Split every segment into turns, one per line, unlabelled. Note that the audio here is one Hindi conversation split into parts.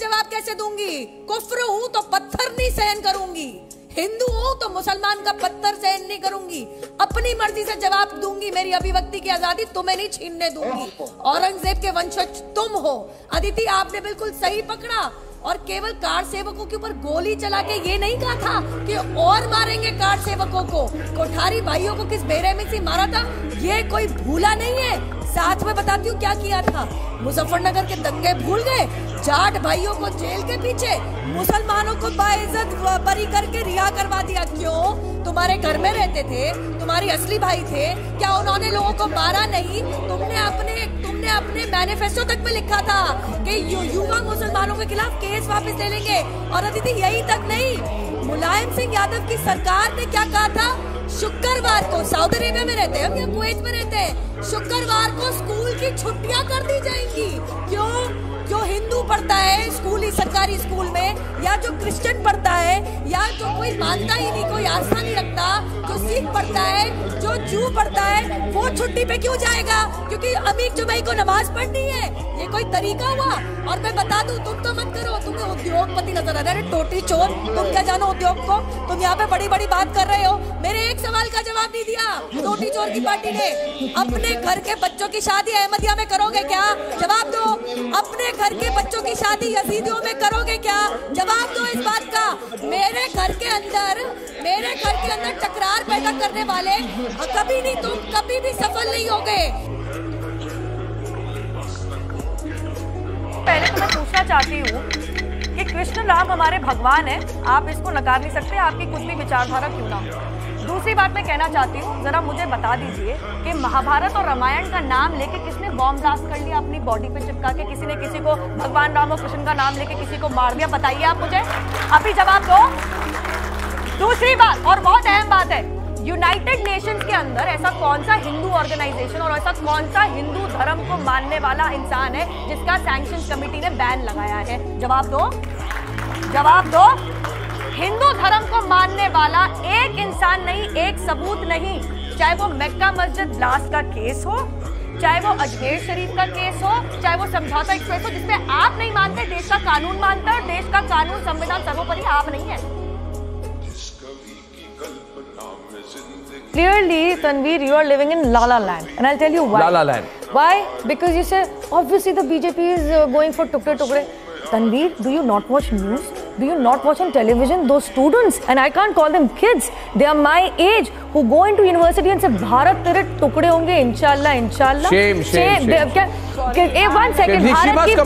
जवाब कैसे दूंगी? कुफ्र हूं तो पत्थर नहीं सहन करूंगी, हिंदू हूं तो मुसलमान का पत्थर सहन नहीं करूंगी, अपनी मर्जी से जवाब दूंगी। मेरी अभिव्यक्ति की आजादी तुम्हें नहीं छीनने दूंगी। औरंगजेब के वंशज तुम हो। अदिति, आपने बिल्कुल सही पकड़ा। और केवल कार सेवकों के ऊपर गोली चला के ये नहीं कहा था कि और मारेंगे कार सेवकों को। कोठारी भाइयों को किस बेरहमी से मारा था ये कोई भूला नहीं है। साथ में बताती हूँ क्या किया था। मुजफ्फरनगर के दंगे भूल गए? जाट भाइयों को जेल के पीछे, मुसलमानों को बाइज्जत बरी करके रिहा करवा दिया। क्यों? तुम्हारे घर में रहते थे, तुम्हारी असली भाई थे। क्या उन्होंने लोगों को मारा नहीं? तुमने अपने मैनिफेस्टो तक में लिखा था कि युवा मुसलमानों के खिलाफ केस वापस ले लेंगे। और अदिति, यही तक नहीं, मुलायम सिंह यादव की सरकार ने क्या कहा था? शुक्रवार को, सऊदी अरेबिया में रहते हैं हम या कुवैत में रहते हैं, शुक्रवार को स्कूल की छुट्टियां कर दी जाएंगी। क्यों? जो हिंदू पढ़ता है स्कूल, सरकारी स्कूल में, या जो क्रिश्चियन पढ़ता है, या जो कोई मानता ही नहीं, कोई आस्था नहीं रखता, जो सिख पढ़ता है, जो जू पढ़ता है, वो छुट्टी पे क्यों जाएगा? क्योंकि अमीर जुमाई को नमाज पढ़नी है। ये कोई तरीका हुआ? और मैं बता दूं, तुम तो मत करो, तुम्हें उद्योगपति नजर आ रहे हैं, टोटी चोर। तुम क्या जानो उद्योग को? तुम यहाँ पे बड़ी बड़ी बात कर रहे हो। मेरे एक सवाल का जवाब नहीं दिया टोटी चोर की पार्टी ने। अपने घर के बच्चों की शादी अहमदिया में करोगे क्या? जवाब दो। अपने घर के बच्चों की शादी यजीदियों में करोगे क्या? जवाब दो इस बात का। मेरे घर के अंदर टकरार पैदा करने वाले कभी नहीं, तुम कभी भी सफल नहीं होगे।
पहले तो मैं पूछना चाहती हूँ कि कृष्ण राम हमारे भगवान हैं, आप इसको नकार नहीं सकते, आपकी कुछ भी विचारधारा क्यों ना हो। दूसरी बात मैं कहना चाहती हूँ, जरा मुझे बता दीजिए कि महाभारत और रामायण का नाम लेके किसने बॉम्ब ब्लास्ट कर लिया अपनी बॉडी पे चिपका के? किसी ने किसी को भगवान राम और कृष्ण का नाम लेके किसी को मार दिया? बताइए आप मुझे, अभी जवाब दो। दूसरी बात, और बहुत अहम बात है, यूनाइटेड नेशंस के अंदर ऐसा कौन सा हिंदू ऑर्गेनाइजेशन और ऐसा कौन सा हिंदू धर्म को मानने वाला इंसान है जिसका सैंक्शन कमेटी ने बैन लगाया है? जवाब दो, जवाब दो। हिंदू धर्म को मानने वाला एक इंसान नहीं, एक सबूत नहीं, चाहे वो मक्का मस्जिद ब्लास्ट का केस हो, चाहे वो अजमेर शरीफ का केस हो, चाहे वो समझौता एक्सप्रेस हो, जिसपे आप नहीं मानते, देश का कानून मानता है, और देश का कानून संविधान सर्वोपरि, आप नहीं है। Clearly, Tanveer, you are living in La La Land, and I'll tell you why.
La La Land.
Why? Because you say obviously the BJP is going for tukde tukde. Tanveer, do you not watch news? Do you not watch on television? Those students, and I can't call them kids, they are my age, who go into university and say, Bharat tere tukde honge, inshallah, inshallah.
Shame.
One second,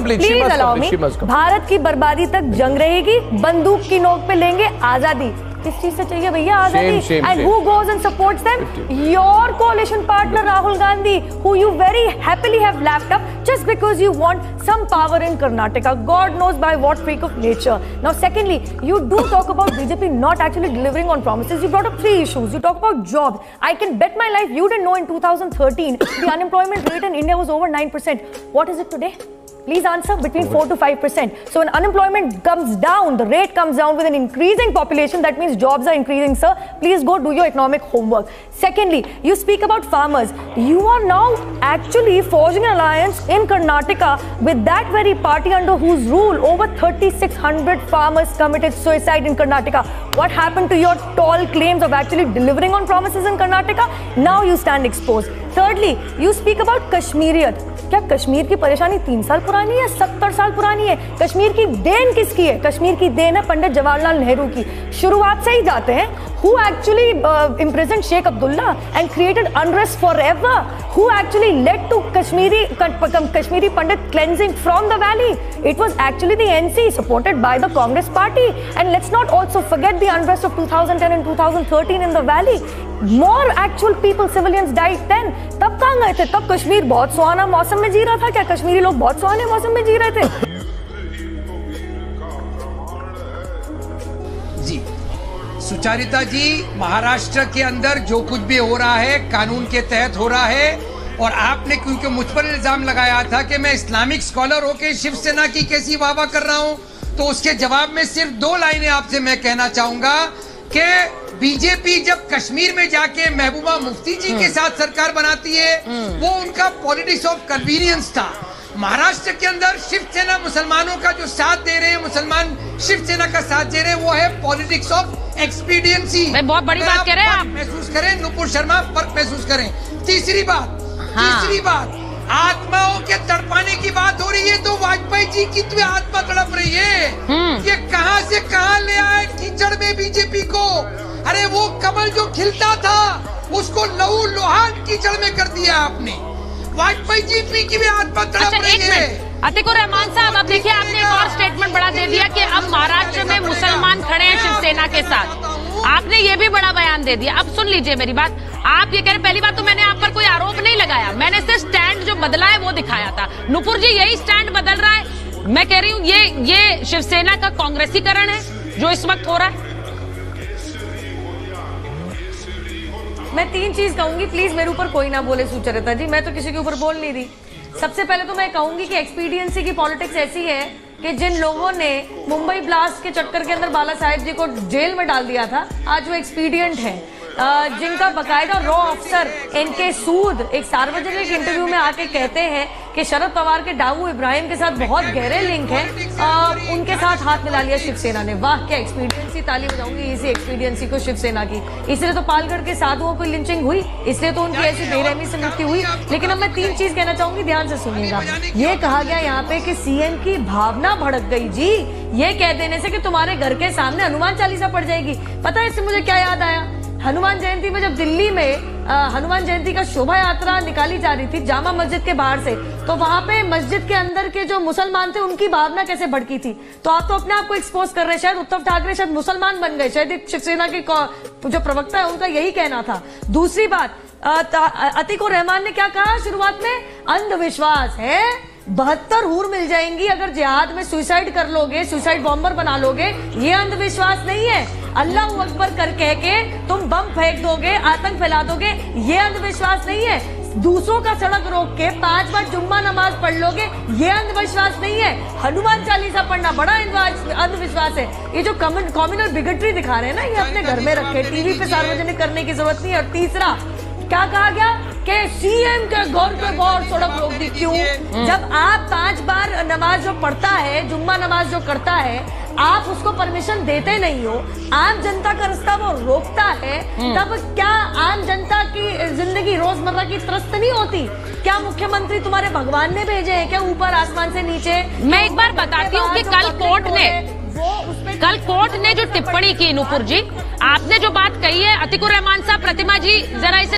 please allow me. Bharat की बर्बादी तक जंग रहेगी, बंदूक की नोक पे लेंगे आजादी। किस चीज से चाहिए भैया आजादी? And who goes and supports them? Your coalition partner Rahul Gandhi, who you very happily have lapped up just because you want some power in Karnataka. God knows by what freak of nature. Now, secondly, you do talk about BJP not actually delivering on promises. You brought up 3 issues. You talk about jobs. I can bet my life you didn't know in 2013 the unemployment rate in India was over 9%. What is it today? Please answer. Between 4 to 5%. So when unemployment comes down, the rate comes down with an increasing population, that means jobs are increasing, sir. Please go do your economic homework. Secondly, you speak about farmers. You are now actually forging an alliance in Karnataka with that very party under whose rule over 3,600 farmers committed suicide in Karnataka. What happened to your tall claims of actually delivering on promises in Karnataka? Now you stand exposed. Thirdly, you speak about Kashmiriyat. क्या कश्मीर की परेशानी 3 साल पुरानी है, 70 साल पुरानी है? कश्मीर की देन किसकी है? कश्मीर की देन है पंडित जवाहरलाल नेहरू की। शुरुआत से ही जाते हैं, who actually imprisoned Sheikh Abdullah and created unrest forever? Who actually led to Kashmiri Pandit cleansing from the valley? It was actually the NC supported by the Congress party. And let's not also forget the unrest of 2010 and 2013 in the valley. More actual people, civilians died then. तब कहाँ गए थे? तब कश्मीर बहुत सुहाना मौसम में जी रहा था क्या? कश्मीरी लोग बहुत सुहाने मौसम में जी रहे थे?
जी सुचारिता जी, महाराष्ट्र के अंदर जो कुछ भी हो रहा है कानून के तहत हो रहा है, और आपने क्योंकि मुझ पर इल्जाम लगाया था कि मैं इस्लामिक स्कॉलर होकर शिवसेना की कैसी वाहवाह कर रहा हूं, तो उसके जवाब में सिर्फ 2 लाइनें आपसे मैं कहना चाहूंगा कि बीजेपी जब कश्मीर में जाके महबूबा मुफ्ती जी के साथ सरकार बनाती है, वो उनका पॉलिटिक्स ऑफ कन्वीनियंस था। महाराष्ट्र के अंदर शिवसेना मुसलमानों का जो साथ दे रहे हैं, मुसलमान शिवसेना का साथ दे रहे हैं, वो है पॉलिटिक्स ऑफ एक्सपीडियंसी।
बहुत बड़ी बात कह रहे हैं आप।
महसूस करें नुपुर शर्मा, फर्क महसूस करें। तीसरी बात आत्माओं के तड़पाने की बात हो रही है, तो वाजपेयी जी की तो आत्मा तड़प रही है। ये कहां से कहां ले आए कीचड़ में बीजेपी को। अरे वो कमल जो खिलता था उसको लहू लुहान कीचड़ में कर दिया आपने। वाजपेयी जी की भी आत्मा तड़प रही है।
अतिकुर रहमान साहब, अब देखिए आपने एक और स्टेटमेंट बड़ा दे दिया कि अब महाराष्ट्र में मुसलमान खड़े हैं शिवसेना के साथ। आपने ये भी बड़ा बयान दे दिया। अब सुन लीजिए मेरी बात, आप ये कह रहे, पहली बात तो मैंने आप पर कोई आरोप नहीं लगाया, मैंने सिर्फ स्टैंड जो बदला है वो दिखाया था। नुपुर जी यही स्टैंड बदल रहा है। मैं कह रही हूँ ये शिवसेना का कांग्रेसीकरण है जो इस वक्त हो रहा है।
मैं 3 चीज कहूंगी, प्लीज मेरे ऊपर कोई ना बोले सुचरिता जी, मैं तो किसी के ऊपर बोल नहीं रही। सबसे पहले तो मैं कहूंगी कि एक्सपीडियंसी की पॉलिटिक्स ऐसी है कि जिन लोगों ने मुंबई ब्लास्ट के चक्कर के अंदर बाला साहेब जी को जेल में डाल दिया था, आज वो एक्सपीडियंट है। जिनका बकायदा रॉ अफसर एनके सूद एक सार्वजनिक इंटरव्यू में आके कहते हैं कि शरद पवार के डाऊ इब्राहिम के साथ बहुत गहरे लिंक है, उनके साथ हाथ मिला लिया शिवसेना ने। वाह क्या एक्सपीडियंसी, ताली बजाऊंगी इसी एक्सपीडियंसी को शिवसेना की। इसलिए तो पालगढ़ के साधुओं को लिंचिंग हुई, इसलिए तो उनकी ऐसी बेरहमी से मृत्यु हुई। लेकिन अब मैं 3 चीज कहना चाहूंगी, ध्यान से सुनिएगा। ये कहा गया यहाँ पे कि सीएम की भावना भड़क गई जी, ये कह देने से कि तुम्हारे घर के सामने हनुमान चालीसा पड़ जाएगी। पता है इससे मुझे क्या याद आया? हनुमान जयंती में जब दिल्ली में हनुमान जयंती का शोभा यात्रा निकाली जा रही थी जामा मस्जिद के बाहर से, तो वहां पे मस्जिद के अंदर के जो मुसलमान थे उनकी भावना कैसे भड़की थी। तो आप तो अपने आप को एक्सपोज कर रहे हैं। शायद उद्धव ठाकरे शायद मुसलमान बन गए, शायद शिवसेना के जो प्रवक्ता है उनका यही कहना था। दूसरी बात, अतिकुर रहमान ने क्या कहा शुरुआत में? अंधविश्वास है, 72 हूर मिल जाएंगी अगर जिहाद में सुसाइड कर लोगे, सुसाइड बॉम्बर बना लोगे। ये अंधविश्वास नहीं है। अल्लाह अकबर कर कह के तुम बम फेंक दोगे, आतंक फैला दोगे, ये अंधविश्वास नहीं है। दूसरों का सड़क रोक के 5 बार जुम्मा नमाज पढ़ लोगे, ये अंधविश्वास नहीं है। हनुमान चालीसा पढ़ना बड़ा अंधविश्वास है। ये जो कम्युनल बिगटरी दिखा रहे हैं ना, ये अपने घर में रखे, टीवी पे सार्वजनिक करने की जरूरत नहीं है। और तीसरा क्या कहा गया कि सीएम के घर पे बाहर सड़क रोक दी। क्यों? जब आप 5 बार नमाज जो पढ़ता है, जुम्मा नमाज जो करता है, आप उसको परमिशन देते नहीं हो, आम जनता का रास्ता वो रोकता है, तब क्या आम जनता की जिंदगी रोजमर्रा की त्रस्त नहीं होती? क्या मुख्यमंत्री तुम्हारे भगवान ने भेजे हैं क्या ऊपर आसमान से नीचे?
मैं एक बार बताती हूँ कि कल कोर्ट ने जो टिप्पणी की, नुपुर जी आपने जो बात कही है, अतिकुर रहमान साहब, प्रतिमा जी जरा इसे